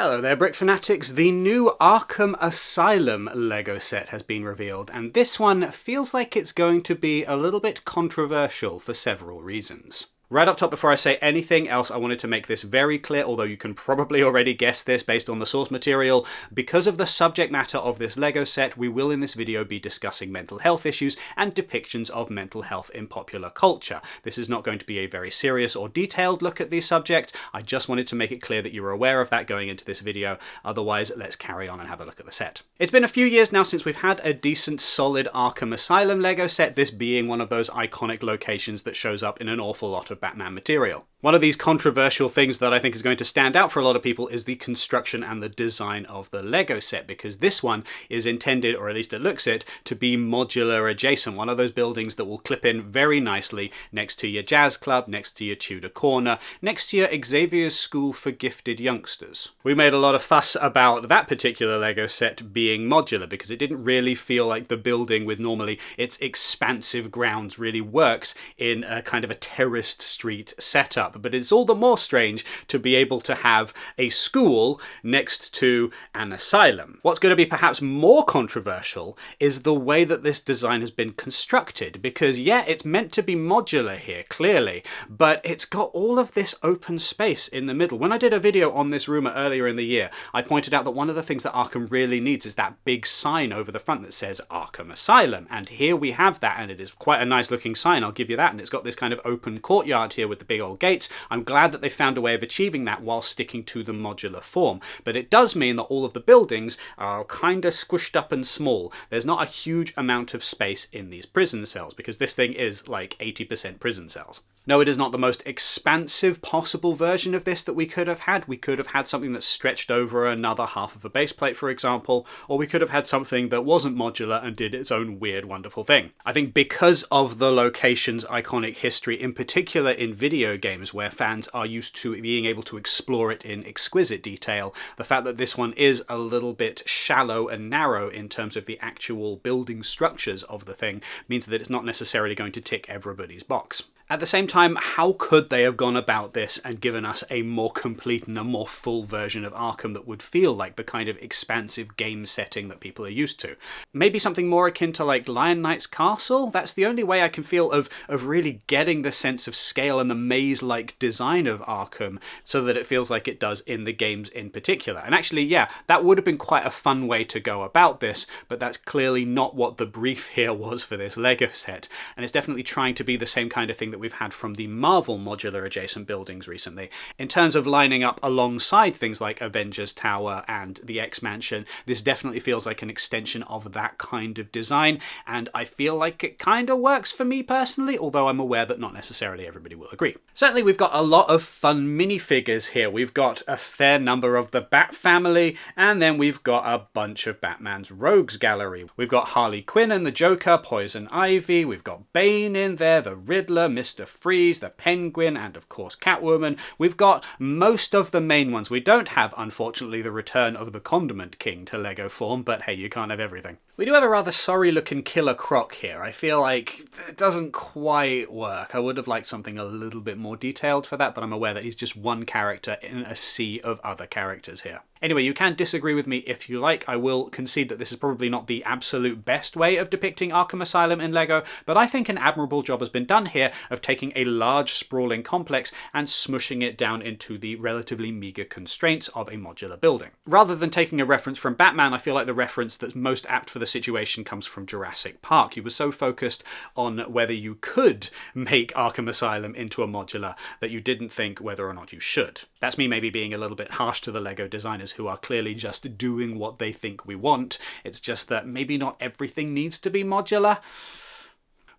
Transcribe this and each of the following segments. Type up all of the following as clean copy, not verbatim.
Hello there, Brick Fanatics. The new Arkham Asylum LEGO set has been revealed, and this one feels like it's going to be a little bit controversial for several reasons. Right up top, before I say anything else, I wanted to make this very clear, although you can probably already guess this based on the source material. Because of the subject matter of this LEGO set, we will in this video be discussing mental health issues and depictions of mental health in popular culture. This is not going to be a very serious or detailed look at these subjects. I just wanted to make it clear that you were aware of that going into this video. Otherwise, let's carry on and have a look at the set. It's been a few years now since we've had a decent, solid Arkham Asylum LEGO set, this being one of those iconic locations that shows up in an awful lot of Batman material. One of these controversial things that I think is going to stand out for a lot of people is the construction and the design of the LEGO set, because this one is intended, or at least it looks it, to be modular adjacent. One of those buildings that will clip in very nicely next to your jazz club, next to your Tudor corner, next to your Xavier's School for Gifted Youngsters. We made a lot of fuss about that particular LEGO set being modular because it didn't really feel like the building with normally its expansive grounds really works in a kind of a terraced street setup. But it's all the more strange to be able to have a school next to an asylum. What's going to be perhaps more controversial is the way that this design has been constructed, because yeah, it's meant to be modular here, clearly, but it's got all of this open space in the middle. When I did a video on this rumour earlier in the year, I pointed out that one of the things that Arkham really needs is that big sign over the front that says Arkham Asylum, and here we have that, and it is quite a nice looking sign, I'll give you that, and it's got this kind of open courtyard here with the big old gates. I'm glad that they found a way of achieving that while sticking to the modular form, but it does mean that all of the buildings are kind of squished up and small. There's not a huge amount of space in these prison cells, because this thing is like 80% prison cells. No, it is not the most expansive possible version of this that we could have had. We could have had something that stretched over another half of a base plate, for example, or we could have had something that wasn't modular and did its own weird, wonderful thing. I think because of the location's iconic history, in particular in video games where fans are used to being able to explore it in exquisite detail, the fact that this one is a little bit shallow and narrow in terms of the actual building structures of the thing means that it's not necessarily going to tick everybody's box. At the same time, how could they have gone about this and given us a more complete and a more full version of Arkham that would feel like the kind of expansive game setting that people are used to? Maybe something more akin to like Lion Knight's Castle? That's the only way I can feel of really getting the sense of scale and the maze-like design of Arkham so that it feels like it does in the games in particular. And actually, yeah, that would have been quite a fun way to go about this, but that's clearly not what the brief here was for this LEGO set. And it's definitely trying to be the same kind of thing that we've had from the Marvel modular adjacent buildings recently. In terms of lining up alongside things like Avengers Tower and the X-Mansion, this definitely feels like an extension of that kind of design, and I feel like it kind of works for me personally, although I'm aware that not necessarily everybody will agree. Certainly we've got a lot of fun minifigures here. We've got a fair number of the Bat family, and then we've got a bunch of Batman's rogues gallery. We've got Harley Quinn and the Joker, Poison Ivy, we've got Bane in there, the Riddler, Mr. Freeze, the Penguin, and of course Catwoman. We've got most of the main ones. We don't have, unfortunately, the return of the Condiment King to LEGO form, but hey, you can't have everything. We do have a rather sorry looking Killer Croc here. I feel like it doesn't quite work. I would have liked something a little bit more detailed for that, but I'm aware that he's just one character in a sea of other characters here. Anyway, you can disagree with me if you like. I will concede that this is probably not the absolute best way of depicting Arkham Asylum in LEGO, but I think an admirable job has been done here of taking a large sprawling complex and smushing it down into the relatively meagre constraints of a modular building. Rather than taking a reference from Batman, I feel like the reference that's most apt for the situation comes from Jurassic Park. You were so focused on whether you could make Arkham Asylum into a modular that you didn't think whether or not you should. That's me maybe being a little bit harsh to the LEGO designers who are clearly just doing what they think we want. It's just that maybe not everything needs to be modular.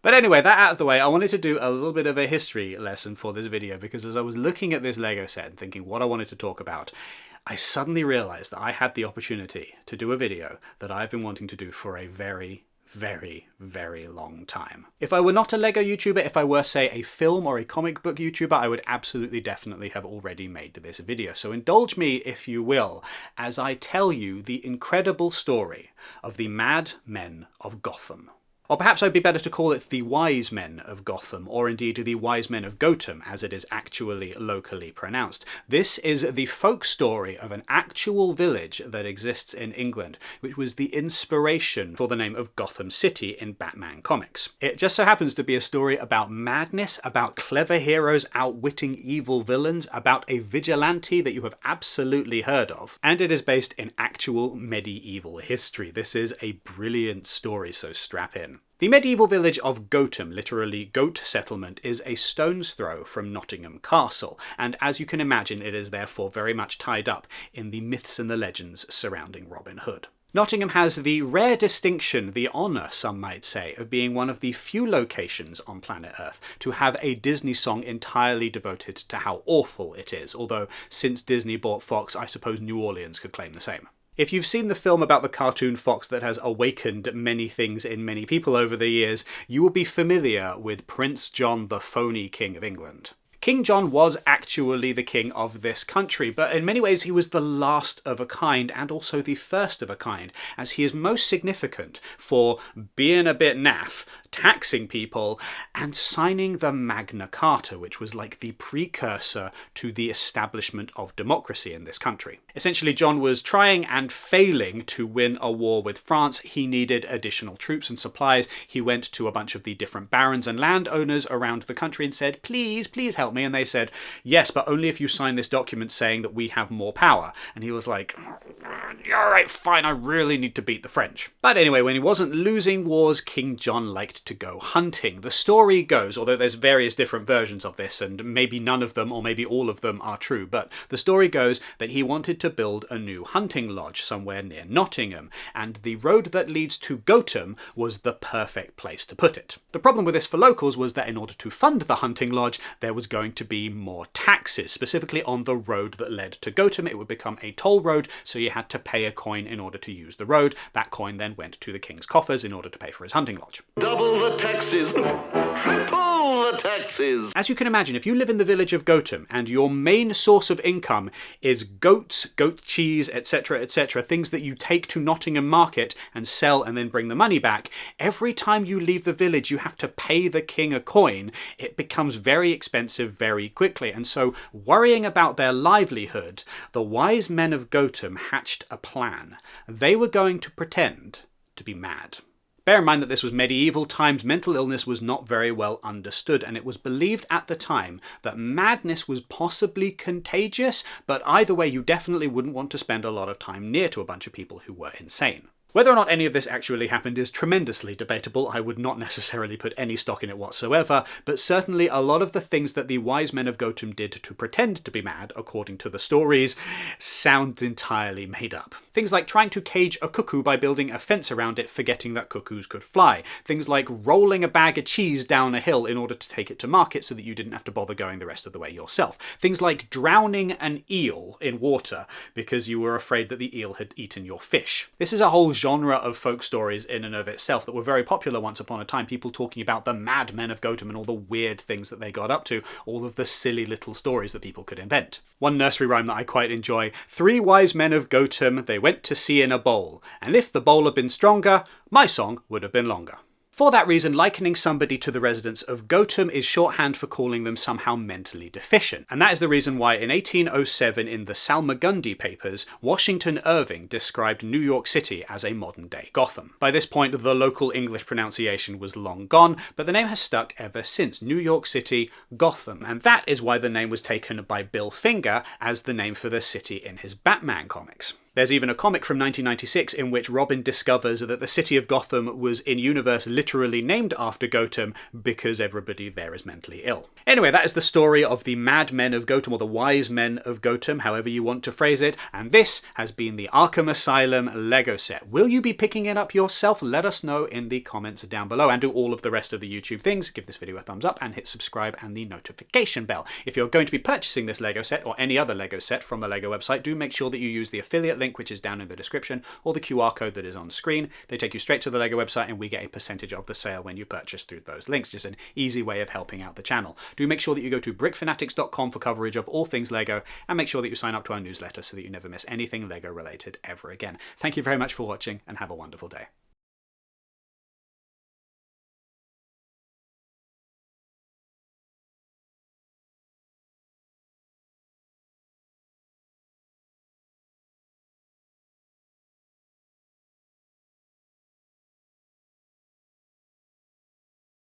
But anyway, that out of the way, I wanted to do a little bit of a history lesson for this video, because as I was looking at this LEGO set and thinking what I wanted to talk about, I suddenly realised that I had the opportunity to do a video that I've been wanting to do for a very, very long time. If I were not a LEGO YouTuber, if I were, say, a film or a comic book YouTuber, I would absolutely definitely have already made this video. So indulge me, if you will, as I tell you the incredible story of the Mad Men of Gotham. Or perhaps it would be better to call it the Wise Men of Gotham, or indeed the Wise Men of Gotham, as it is actually locally pronounced. This is the folk story of an actual village that exists in England, which was the inspiration for the name of Gotham City in Batman comics. It just so happens to be a story about madness, about clever heroes outwitting evil villains, about a vigilante that you have absolutely heard of, and it is based in actual medieval history. This is a brilliant story, so strap in. The medieval village of Gotham, literally Goat Settlement, is a stone's throw from Nottingham Castle, and as you can imagine, it is therefore very much tied up in the myths and the legends surrounding Robin Hood. Nottingham has the rare distinction, the honour, some might say, of being one of the few locations on planet Earth to have a Disney song entirely devoted to how awful it is, although since Disney bought Fox, I suppose New Orleans could claim the same. If you've seen the film about the cartoon fox that has awakened many things in many people over the years, you will be familiar with Prince John, the phony King of England. King John was actually the king of this country, but in many ways he was the last of a kind and also the first of a kind, as he is most significant for being a bit naff, taxing people, and signing the Magna Carta, which was like the precursor to the establishment of democracy in this country. Essentially, John was trying and failing to win a war with France. He needed additional troops and supplies. He went to a bunch of the different barons and landowners around the country and said, please, please help me. And they said, yes, but only if you sign this document saying that we have more power. And he was like, all right, fine, I really need to beat the French. But anyway, when he wasn't losing wars, King John liked to go hunting. The story goes, although there's various different versions of this, and maybe none of them or maybe all of them are true, but the story goes that he wanted to build a new hunting lodge somewhere near Nottingham, and the road that leads to Gotham was the perfect place to put it. The problem with this for locals was that in order to fund the hunting lodge, there was going to be more taxes, specifically on the road that led to Gotham. It would become a toll road, so you had to pay a coin in order to use the road. That coin then went to the king's coffers in order to pay for his hunting lodge. Double the taxes, triple the taxes. As you can imagine, if you live in the village of Gotham and your main source of income is goats, goat cheese, etc., things that you take to Nottingham Market and sell and then bring the money back, every time you leave the village you have to pay the king a coin. It becomes very expensive very quickly, and so worrying about their livelihood, the wise men of Gotham hatched a plan. They were going to pretend to be mad. Bear in mind that this was medieval times, mental illness was not very well understood, and it was believed at the time that madness was possibly contagious, but either way you definitely wouldn't want to spend a lot of time near to a bunch of people who were insane. Whether or not any of this actually happened is tremendously debatable. I would not necessarily put any stock in it whatsoever, but certainly a lot of the things that the wise men of Gotham did to pretend to be mad, according to the stories, sound entirely made up. Things like trying to cage a cuckoo by building a fence around it, forgetting that cuckoos could fly. Things like rolling a bag of cheese down a hill in order to take it to market so that you didn't have to bother going the rest of the way yourself. Things like drowning an eel in water because you were afraid that the eel had eaten your fish. This is a whole genre of folk stories in and of itself that were very popular once upon a time, people talking about the mad men of Gotham and all the weird things that they got up to, all of the silly little stories that people could invent. One nursery rhyme that I quite enjoy: 3 wise men of Gotham, they went to sea in a bowl, and if the bowl had been stronger, my song would have been longer. For that reason, likening somebody to the residents of Gotham is shorthand for calling them somehow mentally deficient. And that is the reason why in 1807 in the Salmagundi Papers, Washington Irving described New York City as a modern-day Gotham. By this point, the local English pronunciation was long gone, but the name has stuck ever since. New York City, Gotham. And that is why the name was taken by Bill Finger as the name for the city in his Batman comics. There's even a comic from 1996 in which Robin discovers that the city of Gotham was in universe literally named after Gotham because everybody there is mentally ill. Anyway, that is the story of the Mad Men of Gotham, or the Wise Men of Gotham, however you want to phrase it, and this has been the Arkham Asylum Lego set. Will you be picking it up yourself? Let us know in the comments down below, and do all of the rest of the YouTube things. Give this video a thumbs up and hit subscribe and the notification bell. If you're going to be purchasing this Lego set or any other Lego set from the Lego website, do make sure that you use the affiliate link which is down in the description, or the QR code that is on screen. They take you straight to the Lego website and we get a percentage of the sale when you purchase through those links. Just an easy way of helping out the channel. Do make sure that you go to brickfanatics.com for coverage of all things Lego, and make sure that you sign up to our newsletter so that you never miss anything Lego related ever again. Thank you very much for watching and have a wonderful day.